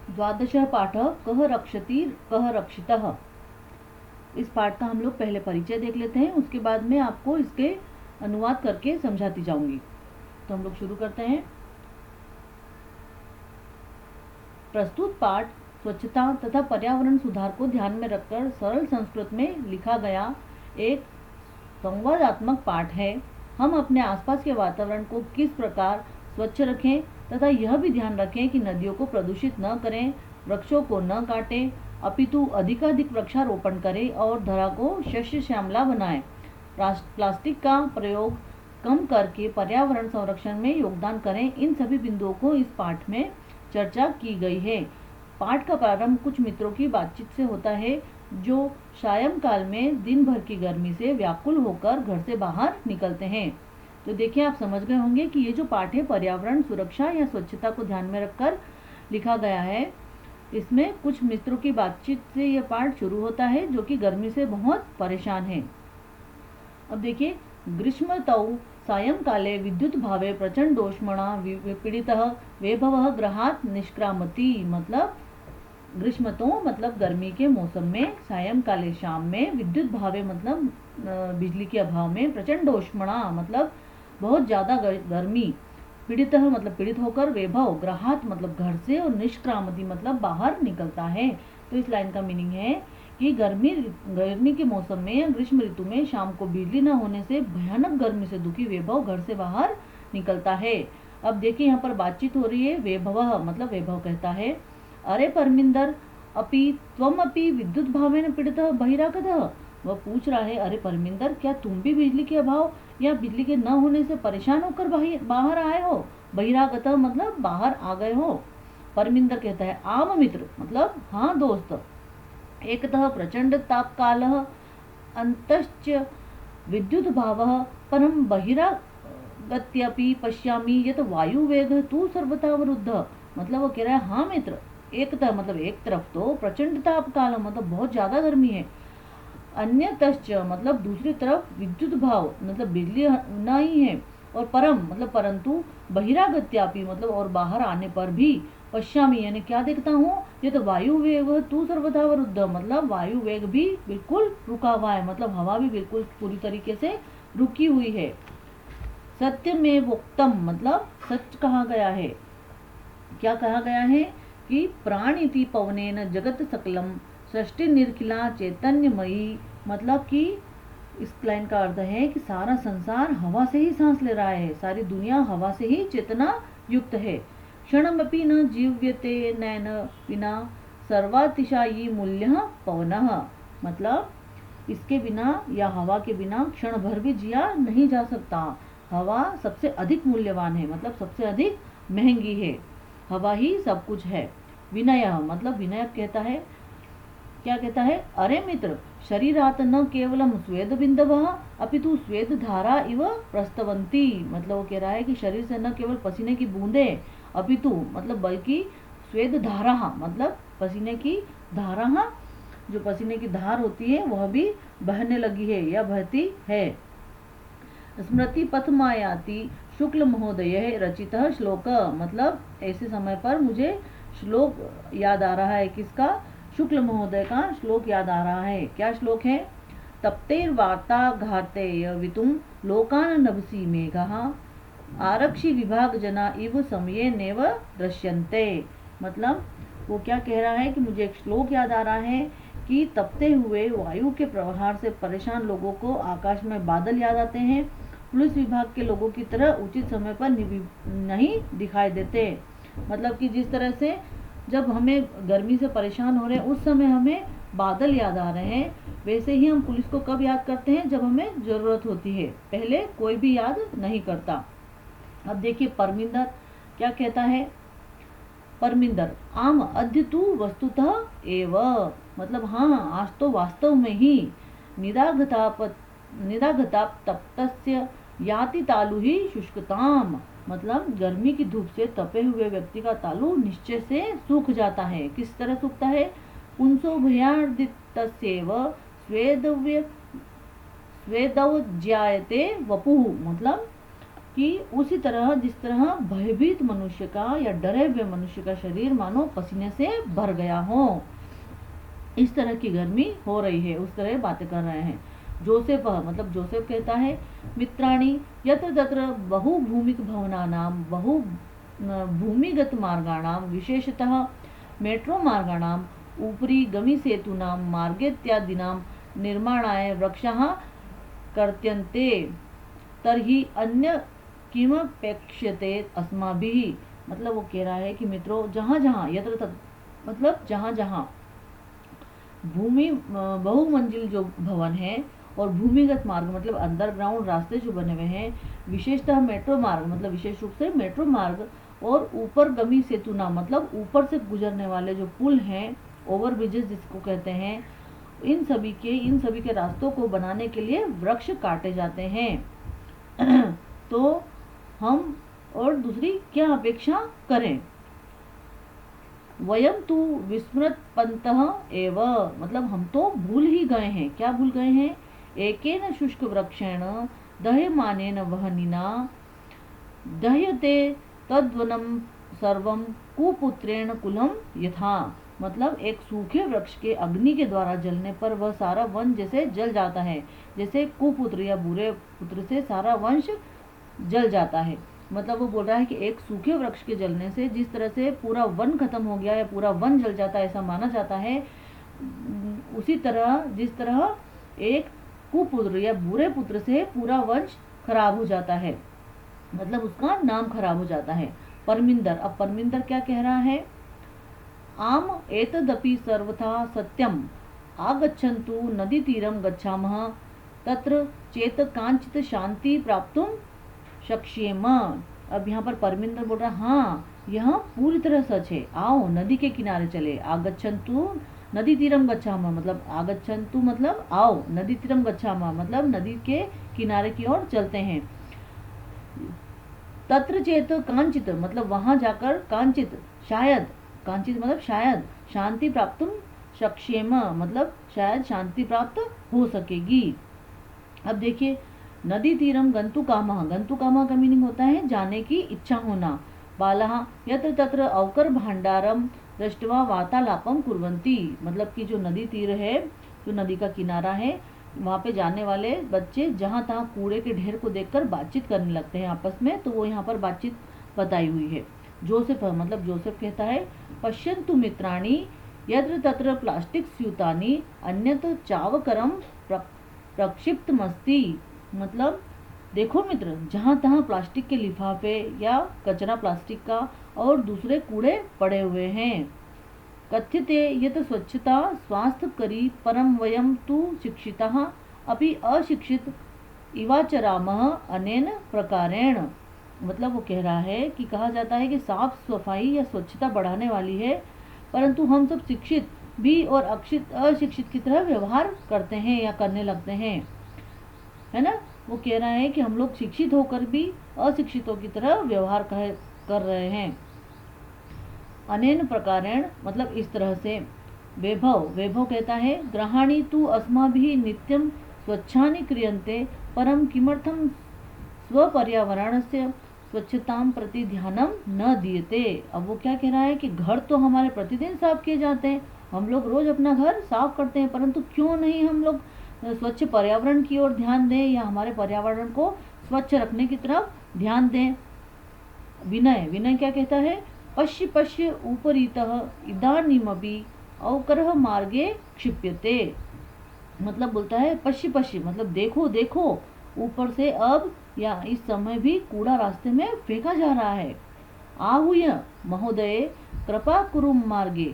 द्वादशः पाठः कः रक्षति कः रक्षितः। इस पाठ का हम लोग पहले परिचय देख लेते हैं, उसके बाद में आपको इसके अनुवाद करके समझाती जाऊंगी। तो हम लोग शुरू करते हैं। प्रस्तुत पाठ स्वच्छता तथा पर्यावरण सुधार को ध्यान में रखकर सरल संस्कृत में लिखा गया एक संवादात्मक पाठ है। हम अपने आसपास के वातावरण को किस प्रकार स्वच्छ रखें तथा यह भी ध्यान रखें कि नदियों को प्रदूषित न करें, वृक्षों को न काटें, अपितु अधिकाधिक वृक्षारोपण करें और धरा को शस्य श्यामला बनाएं। प्लास्टिक का प्रयोग कम करके पर्यावरण संरक्षण में योगदान करें। इन सभी बिंदुओं को इस पाठ में चर्चा की गई है। पाठ का प्रारंभ कुछ मित्रों की बातचीत से होता है जो सायंकाल में दिन भर की गर्मी से व्याकुल होकर घर से बाहर निकलते हैं। तो देखिए, आप समझ गए होंगे कि ये जो पाठ है पर्यावरण सुरक्षा या स्वच्छता को ध्यान में रखकर लिखा गया है। इसमें कुछ मित्रों की बातचीत से यह पाठ शुरू होता है जो कि गर्मी से बहुत परेशान है। अब देखिए, ग्रीष्मतौ सायंकाले विद्युत भावे प्रचंडोष्मणा विपीडितः वैभवः गृहात् निष्क्रामति। मतलब ग्रीष्मतो मतलब गर्मी के मौसम में, सायंकाले शाम में, विद्युत भावे मतलब बिजली के अभाव में, प्रचंडोष्मणा मतलब बहुत ज़्यादा गर्मी, पीड़ितः मतलब पीड़ित होकर, वैभव ग्रहात् मतलब घर से, और निष्क्रामति मतलब बाहर निकलता है। तो इस लाइन का मीनिंग है कि गर्मी के मौसम में या ग्रीष्म ऋतु में शाम को बिजली न होने से भयानक गर्मी से दुखी वैभव घर से बाहर निकलता है। अब देखिए, यहाँ पर बातचीत हो रही है। वैभव मतलब वैभव कहता है, अरे परमिंदर अपि त्वम अपि विद्युत भावेन पीड़ितः बहिरागतः। वह पूछ रहा है, अरे परमिंदर, क्या तुम भी बिजली के अभाव या बिजली के न होने से परेशान होकर बाहर आए हो? बहिरागतः मतलब बाहर आ गए हो। परमिंदर कहता है, आम मित्र मतलब हाँ दोस्त। एकतः प्रचंड ताप कालः अंतश्च विद्युत भावः परम बहिरागत्यपि पश्यामि यत वायु वेग तू सर्वथा वरुद्ध। मतलब वो कह रहा है, हाँ मित्र, एकतः मतलब एक तरफ तो प्रचंड ताप काल मतलब बहुत ज्यादा गर्मी है, अन्यतश्च मतलब दूसरी तरफ विद्युत भाव मतलब बिजली नहीं है, और परम मतलब परंतु, बहिरागत्यापि मतलब और बाहर आने पर भी, पश्यामी यानी क्या देखता हूँ, ये तो वायु वेग तू सर्वथा वरुद्ध मतलब वायु वेग भी बिल्कुल रुका हुआ है, मतलब हवा भी बिल्कुल पूरी तरीके से रुकी हुई है। सत्य में वोक्तम मतलब सच कहा गया है। क्या कहा गया है कि प्राणिति पवनेन जगत सकलम सृष्टि निर्खिला चैतन्यमयी। मतलब कि इस लाइन का अर्थ है कि सारा संसार हवा से ही सांस ले रहा है, सारी दुनिया हवा से ही चेतना युक्त है। क्षणमपि न जीव्यते नैन विना सर्वातिशायी मूल्य पवनः। मतलब इसके बिना या हवा के बिना क्षण भर भी जिया नहीं जा सकता। हवा सबसे अधिक मूल्यवान है, मतलब सबसे अधिक महंगी है, हवा ही सब कुछ है। विनय मतलब विनय कहता है, क्या कहता है, अरे मित्र, शरीरात न केवलम स्वेद बिंदवः अपितु स्वेद धारा इव प्रस्तवंती। मतलब वो कह रहा है कि शरीर से न केवल पसीने की बूंदे अपितु मतलब बल्कि स्वेद धारा मतलब पसीने की धारा, जो पसीने की धार होती है वह भी बहने लगी है या बहती है। स्मृति पथमायाति शुक्ल महोदय रचित श्लोक। मतलब ऐसे समय पर मुझे श्लोक याद आ रहा है, किसका, शुक्ल महोदय का श्लोक याद आ रहा है। क्या श्लोक है, तप्तेर्वार्ता घातेय वितुम लोकान नभसी मेघः आरक्षि विभाग जना इव समये नेव दृश्यन्ते। मतलब वो क्या कह रहा है कि मुझे एक श्लोक याद आ रहा है कि तपते हुए वायु के प्रहार से परेशान लोगों को आकाश में बादल याद आते हैं, पुलिस विभाग के लोगों की तरह उचित समय पर नहीं दिखाई देते। मतलब कि जिस तरह से जब हमें गर्मी से परेशान हो रहे हैं उस समय हमें बादल याद आ रहे हैं, वैसे ही हम पुलिस को कब याद करते हैं, जब हमें जरूरत होती है, पहले कोई भी याद नहीं करता। अब देखिए, परमिंदर क्या कहता है, परमिंदर आम अद्य तु वस्तुतः एव। मतलब हाँ, आज तो वास्तव में ही निरागताप तप्तस्य याति तालु ही शुष्कताम। मतलब गर्मी की धूप से तपे हुए व्यक्ति का तालु निश्चय से सूख जाता है। किस तरह सूखता है, पुंसो भयार्दितस्येव स्वेदव्यायते वपुः। मतलब कि उसी तरह जिस तरह भयभीत मनुष्य का या डरे हुए मनुष्य का शरीर मानो पसीने से भर गया हो, इस तरह की गर्मी हो रही है, उस तरह बातें कर रहे हैं। जोसेफ मतलब जोसेफ कहता है, मित्राणि यत्र तत्र बहुभूमिक भवनानां बहु भूमिगत मार्गाणां विशेषतः मेट्रो मार्गाणां उपरि गमिसेतूनां मार्गेत्यादीनां निर्माणाय वृक्षाः कर्त्यन्ते तर्हि अन्य किमपेक्ष्यते अस्माभिः। मतलब वो कह रहा है कि मित्रों, जहाँ जहाँ यत्र तत्र मतलब जहाँ जहाँ भूमि बहुमंजिल जो भवन है और भूमिगत मार्ग मतलब अंडरग्राउंड रास्ते जो बने हुए हैं, विशेषतः मेट्रो मार्ग मतलब विशेष रूप से मेट्रो मार्ग, और ऊपर गमी सेतुना मतलब ऊपर से गुजरने वाले जो पुल हैं, ओवर ब्रिजेस जिसको कहते हैं, इन सभी के रास्तों को बनाने के लिए वृक्ष काटे जाते हैं। तो हम और दूसरी क्या अपेक्षा करें? वयम तु विस्मृतपन्तः एव, मतलब हम तो भूल ही गए हैं। क्या भूल गए हैं? एकेन शुष्क वृक्षेण दह्यमानेन वह्निना दह्यते तद्वनं सर्वं कुपुत्रेण कुलम यथा। मतलब एक सूखे वृक्ष के अग्नि के द्वारा जलने पर वह सारा वन जैसे जल जाता है, जैसे कुपुत्र या बुरे पुत्र से सारा वंश जल जाता है। मतलब वो बोल रहा है कि एक सूखे वृक्ष के जलने से जिस तरह से पूरा वन खत्म हो गया या पूरा वन जल जाता है ऐसा माना जाता है, उसी तरह जिस तरह एक कुपुत्र या बुरे पुत्र से पूरा वंश खराब हो जाता है, मतलब उसका नाम खराब हो जाता है। परमिंदर, अब परमिंदर क्या कह रहा है? आम एतदपि सर्वथा सत्यम आगच्छन्तु नदी तीरम गच्छामः तत्र चेत कांचित शांति प्राप्तुम शक्ष्येम। अब यहाँ पर परमिंदर बोल रहा, हाँ यह पूरी तरह सच है, आओ नदी के किनारे चले। आगच्छन्तु नदी तीरम गच्छामः मतलब आगच्छन्तु मतलब आओ, नदी तीरम गच्छामः मतलब नदी के किनारे की ओर चलते हैं। तत्र चेत कांचित मतलब वहां जाकर, कांचित शायद, कांचित मतलब शायद, शांति प्राप्तुम शक्ष्येम मतलब शायद शांति प्राप्त हो सकेगी। अब देखिए, नदी तीरम गंतु कामः, गंतु कामः का मीनिंग होता है जाने की इच्छा होना। बालः यत्र तत्र अवकर भांडारम दृष्ट्वा वार्तालापम कुर्वन्ति, मतलब कि जो नदी तीर है, जो नदी का किनारा है, वहाँ पे जाने वाले बच्चे जहाँ तहाँ कूड़े के ढेर को देखकर बातचीत करने लगते हैं आपस में, तो वो यहाँ पर बातचीत बताई हुई है। जोसेफ मतलब जोसेफ कहता है, पश्यन्तु मित्राणि यत्र तत्र प्लास्टिक स्यूतानि अन्यत चावकरम प्रक्षिप्तमस्ति, मतलब देखो मित्र, जहाँ तहाँ प्लास्टिक के लिफाफे या कचरा प्लास्टिक का और दूसरे कूड़े पड़े हुए हैं। कथ्यते यत स्वच्छता स्वास्थ्यकरी परम वयम तु शिक्षिताः अपि अशिक्षित इवाचरामः अनेन प्रकारेण। मतलब वो कह रहा है कि कहा जाता है कि साफ सफाई या स्वच्छता बढ़ाने वाली है, परंतु हम सब शिक्षित भी और अशिक्षित की तरह व्यवहार करते हैं या करने लगते हैं, है ना। वो कह रहा है कि हम लोग शिक्षित होकर भी अशिक्षितों की तरह व्यवहार कर रहे हैं। अनेन प्रकारेण मतलब इस तरह से। वैभव कहता है, ग्रहाणि तु अस्माभिः नित्यं स्वच्छानि क्रियन्ते परम किमर्थं स्वपर्यावरणस्य स्वच्छतां प्रति ध्यानं न दीयते। अब वो क्या कह रहा है कि घर तो हमारे प्रतिदिन साफ किए जाते हैं, हम लोग रोज अपना घर साफ करते हैं, परंतु क्यों नहीं हम लोग स्वच्छ पर्यावरण की ओर ध्यान दें या हमारे पर्यावरण को स्वच्छ रखने की तरफ ध्यान दें। विनय क्या कहता है, पश्य उपरीतः इदानीमपि अवकरः मार्गे क्षिप्यते। मतलब बोलता है पश्य मतलब देखो ऊपर से अब या इस समय भी कूड़ा रास्ते में फेंका जा रहा है। आहूय महोदय कृपा कुरुम मार्गे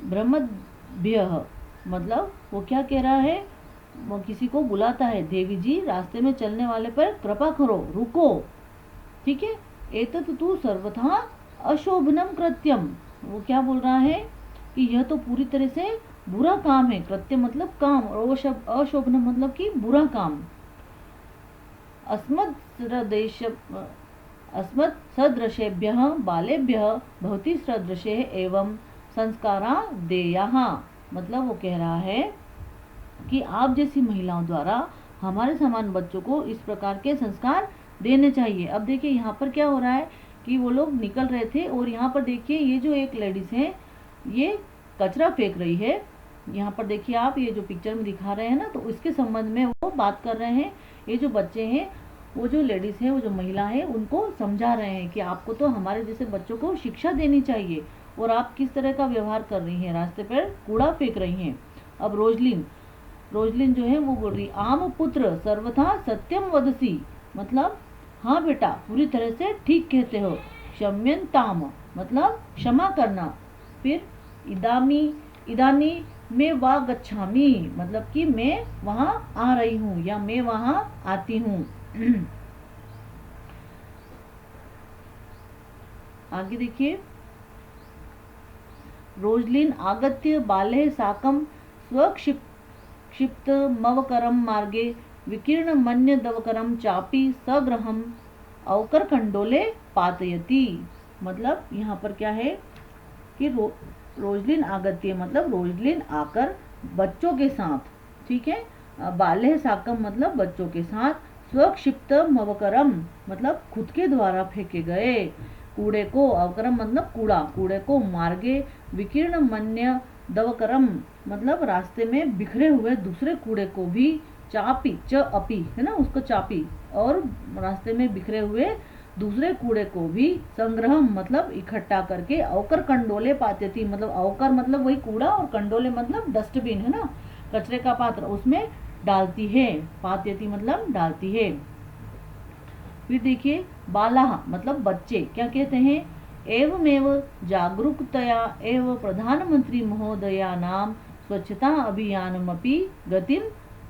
ब्रह्मभ्यः, मतलब वो क्या कह रहा है, वो किसी को बुलाता है, देवी जी रास्ते में चलने वाले पर कृपा करो, रुको, ठीक है। एतत् तु सर्वथा अशोभनम कृत्यम, वो क्या बोल रहा है कि यह तो पूरी तरह से बुरा काम है। कृत्य मतलब काम और वो शब्द अशोभनम मतलब कि बुरा काम। अस्मत् सदृशेभ्यः बालेभ्यः भवति सदृशे एवं संस्कारा देयाः, मतलब वो कह रहा है कि आप जैसी महिलाओं द्वारा हमारे समान बच्चों को इस प्रकार के संस्कार देने चाहिए। अब देखिए यहाँ पर क्या हो रहा है कि वो लोग निकल रहे थे और यहाँ पर देखिए ये जो एक लेडीज है ये कचरा फेंक रही है। यहाँ पर देखिए आप ये जो पिक्चर में दिखा रहे हैं ना, तो इसके संबंध में वो बात कर रहे हैं। ये जो बच्चे हैं, वो जो लेडीज है, वो जो महिला है, उनको समझा रहे हैं कि आपको तो हमारे जैसे बच्चों को शिक्षा देनी चाहिए और आप किस तरह का व्यवहार कर रही हैं, रास्ते पर कूड़ा फेंक रही हैं। अब रोजलिन जो है वो बोल रही, आम पुत्र सर्वथा सत्यम वदसी, मतलब हाँ बेटा पूरी तरह से ठीक कहते हो। क्षम्यंताम मतलब क्षमा करना। फिर इदानी मैं वा गच्छामी, मतलब कि मैं वहां आ रही हूँ या मैं वहां आती हूँ। आगे देखिए, रोजलिन आगत्य बाले साकम स्वक्षिप्त मवकरम मार्गे विकीर्ण मन्य दवकरम चापी सग्रहम अवकर खंडोले पातयति। मतलब यहाँ पर क्या है कि रोजलिन आगत्य मतलब रोजलिन आकर बच्चों के साथ, ठीक है, बाल्य साकम मतलब बच्चों के साथ, स्वक्षिप्त मवकरम मतलब खुद के द्वारा फेंके गए कूड़े को, अवकरम मतलब कूड़े को, मार्गे विकीर्ण मन्य दवकरम मतलब रास्ते में बिखरे हुए दूसरे कूड़े को भी, चापी च अपी है ना, उसको चापी, और रास्ते में बिखरे हुए दूसरे कूड़े को भी, संग्रह मतलब इकट्ठा करके, अवकर कंडोले पात्यति मतलब अवकर मतलब वही कूड़ा और कंडोले मतलब डस्टबिन है ना, कचरे का पात्र, उसमें डालती है। पात्यति मतलब डालती है। फिर देखिए, बालाह मतलब बच्चे क्या कहते हैं, एवमेव जागरूकतया एव प्रधानमंत्री महोदया नाम स्वच्छता अभियानमपि गतिम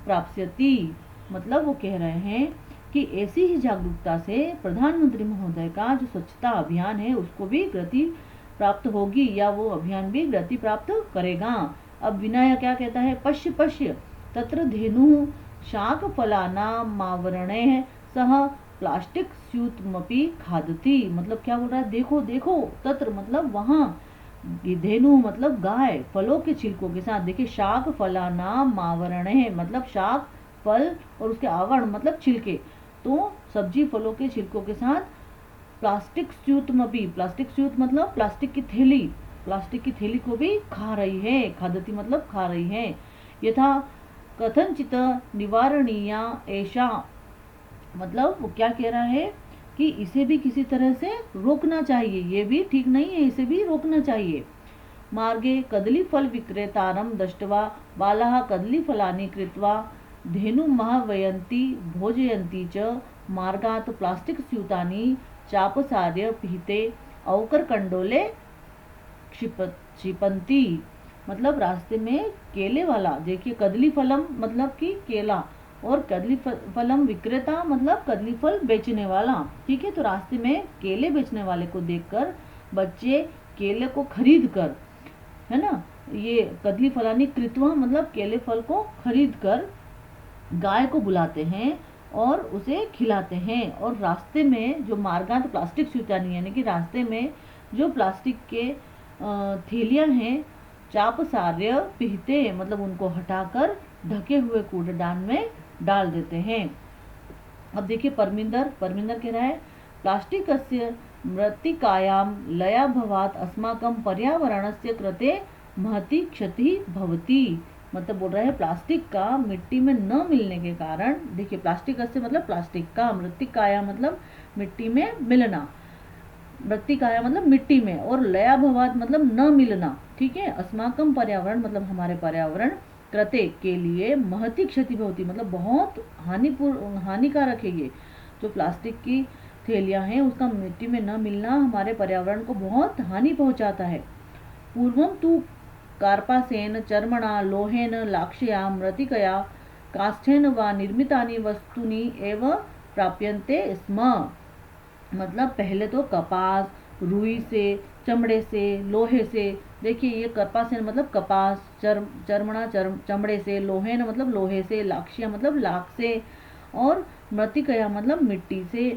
प्राप्स्यति। मतलब वो कह रहे हैं कि ऐसी ही जागरूकता से प्रधानमंत्री महोदय का जो स्वच्छता अभियान है उसको भी गति प्राप्त होगी, या वो अभियान भी गति प्राप्त करेगा। अब विनय क्या कहता है, पश्य पश्य तत्र धेनु शाक फलानामावरणैः सह प्लास्टिक स्यूतमपि खादती। मतलब क्या बोल रहा है, देखो देखो, तत्र मतलब वहां, धेनु मतलब गाय, फलों के छिलकों के साथ, देखिए शाक फलानामावरणैः मतलब शाक फल और उसके आवरण मतलब छिलके, तो सब्जी फलों के छिलकों के साथ, प्लास्टिक स्यूतमपि, प्लास्टिक स्यूत मतलब प्लास्टिक की थैली को भी खा रही है, खादती मतलब खा रही है। यथा कथनचित निवारणीया ऐसा, मतलब वो क्या कह रहा है कि इसे भी किसी तरह से रोकना चाहिए, ये भी ठीक नहीं है, इसे भी रोकना चाहिए। मार्गे कदली फल विक्रेतारम दृष्ट्वा बालाः कदली फलानि कृत्वा धेनु महावयन्ति भोजयन्ति च मार्गात् प्लास्टिक स्यूतानि चापसार्य पिहिते अवकर कंडोले क्षिपंती। मतलब रास्ते में केले वाला, देखिए कदली फलम मतलब कि केला, और कदली फलम विक्रेता मतलब कदली फल बेचने वाला, ठीक है। तो रास्ते में केले बेचने वाले को देखकर बच्चे केले को खरीद कर, है ना, ये कदली फलानी कृत्वा मतलब केले फल को खरीद कर गाय को बुलाते हैं और उसे खिलाते हैं। और रास्ते में जो मार्गांत प्लास्टिक स्यूतानी यानी कि रास्ते में जो प्लास्टिक के थैलियां हैं, चाप सार्य पिहते मतलब उनको हटाकर ढके हुए कूड़ेदान में डाल देते हैं। अब देखिए परमिंदर कह रहा है, प्लास्टिकस्य मृत्तिकायां लयाभवात् अस्माकं पर्यावरणस्य कृते महती क्षति भवति। मतलब बोल रहा है प्लास्टिक का मिट्टी में न मिलने के कारण, देखिए प्लास्टिक से मतलब प्लास्टिक का, मृत्तिकाया मतलब मिट्टी में मिलना, मृत्तिकाया मतलब मिट्टी में, और लयाभवात मतलब न मिलना, ठीक है। अस्माकम पर्यावरण मतलब हमारे पर्यावरण, कृते के लिए, महती क्षति होती मतलब बहुत हानिकारक है। ये जो प्लास्टिक की थैलियां हैं उसका मिट्टी में न मिलना हमारे पर्यावरण को बहुत हानि पहुंचाता है। पूर्वम तु कार्पासेन चर्मणा लोहेन लाक्षया मृत्तिकया काष्ठेन वा निर्मितानि वस्तुनि एव प्राप्यन्ते स्म। मतलब पहले तो कपास, रुई से, चमड़े से, लोहे से, देखिए ये कपासेन मतलब कपास, चर्मणा चमड़े से, लोहेन मतलब लोहे से, लाक्षिया मतलब लाख से, और मृत्तिकया मतलब मिट्टी से,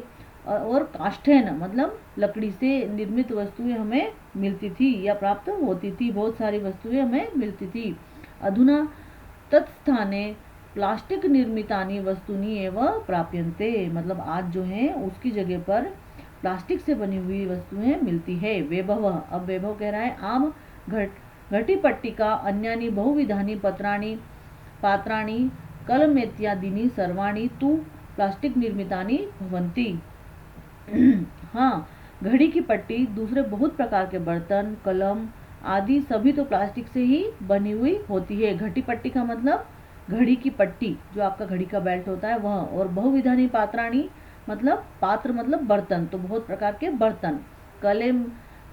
और काष्ठेन मतलब लकड़ी से निर्मित वस्तुएं हमें मिलती थी या प्राप्त होती थी, बहुत सारी वस्तुएं हमें मिलती थी। अधुना तत्स्थाने प्लास्टिक निर्मितानि वस्तुनि एव प्राप्यन्ते, मतलब आज जो है उसकी जगह पर प्लास्टिक से बनी हुई वस्तुएं मिलती है। वैभव, अब वैभव कह रहा है आम घटी पट्टिका अन्यानि बहुविधानि पत्राणि पात्राणि कलमेत्यादीनि सर्वाणि तु प्लास्टिक निर्मितानि भवन्ति। हाँ, घड़ी की पट्टी, दूसरे बहुत प्रकार के बर्तन, कलम आदि सभी तो प्लास्टिक से ही बनी हुई होती है। घटी पट्टी का मतलब घड़ी की पट्टी, जो आपका घड़ी का बेल्ट होता है वह, और बहुविधानी पात्राणी मतलब पात्र मतलब बर्तन, तो बहुत प्रकार के बर्तन।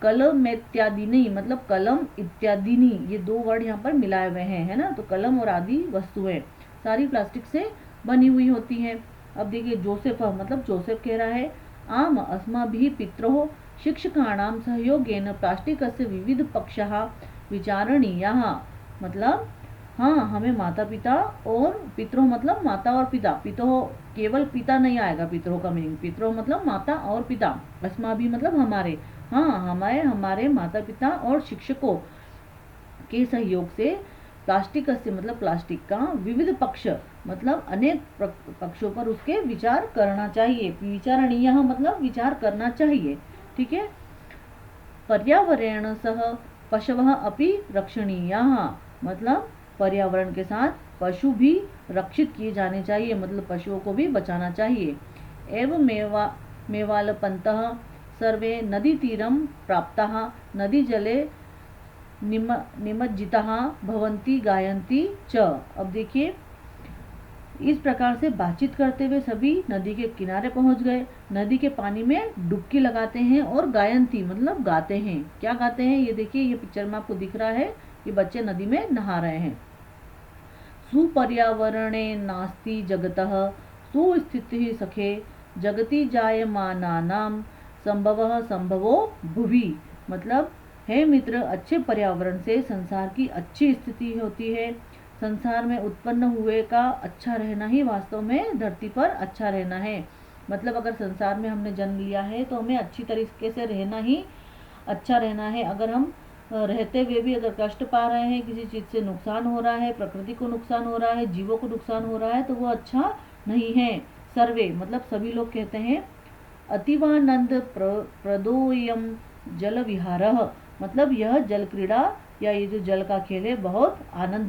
कलम इत्यादि नहीं मतलब कलम इत्यादि नहीं, ये दो वर्ड यहाँ पर मिलाए हुए हैं, है ना। तो कलम और आदि वस्तुएं सारी प्लास्टिक से बनी हुई होती हैं। अब देखिए जोसेफ, मतलब जोसेफ कह रहा है आम अस्माभिः पित्रोः शिक्षकाणां सहयोगेन प्लास्टिकस्य विविध पक्षः विचारणीयाः, मतलब हाँ, हमें माता पिता और पितरों मतलब माता और पिता, पितरों केवल पिता नहीं आएगा, पितरों का मीनिंग पितरों मतलब माता और पिता, अस्माभिः मतलब हमारे, हाँ हमारे माता पिता और शिक्षकों के सहयोग से प्लास्टिक से मतलब प्लास्टिक का विविध पक्ष मतलब अनेक पक्षों पर उसके विचार करना चाहिए। विचारणीय मतलब विचार करना चाहिए, ठीक है। पर्यावरण सह पशवः अपि रक्षणीयाः, मतलब पर्यावरण के साथ पशु भी रक्षित किए जाने चाहिए, मतलब पशुओं को भी बचाना चाहिए। एवं मेवालपन्तः सर्वे नदी तीरं प्राप्ताः नदी जले निमज्जिताः भवन्ति गायन्ति च। अब देखिए इस प्रकार से बातचीत करते हुए सभी नदी के किनारे पहुंच गए, नदी के पानी में डुबकी लगाते हैं और गायन्ति मतलब गाते हैं। क्या गाते हैं ये देखिए, ये पिक्चर में आपको दिख रहा है, ये बच्चे नदी में नहा रहे हैं। सुपर्यावरणे नास्ति जगतः सुस्थितिः सखे जगति जायमानानां संभवः संभवो भुवि, मतलब हे मित्र, अच्छे पर्यावरण से संसार की अच्छी स्थिति होती है। संसार में उत्पन्न हुए का अच्छा रहना ही वास्तव में धरती पर अच्छा रहना है। मतलब अगर संसार में हमने जन्म लिया है तो हमें अच्छी तरीके से रहना ही अच्छा रहना है। अगर हम रहते हुए भी अगर कष्ट पा रहे हैं, किसी चीज़ से नुकसान हो रहा है, प्रकृति को नुकसान हो रहा है, जीवों को नुकसान हो रहा है, तो वो अच्छा नहीं है। सर्वे मतलब सभी लोग कहते हैं अतीवानंद प्रदोयम जल विहारः, मतलब यह जल क्रीड़ा या ये जो जल का खेल है बहुत आनंद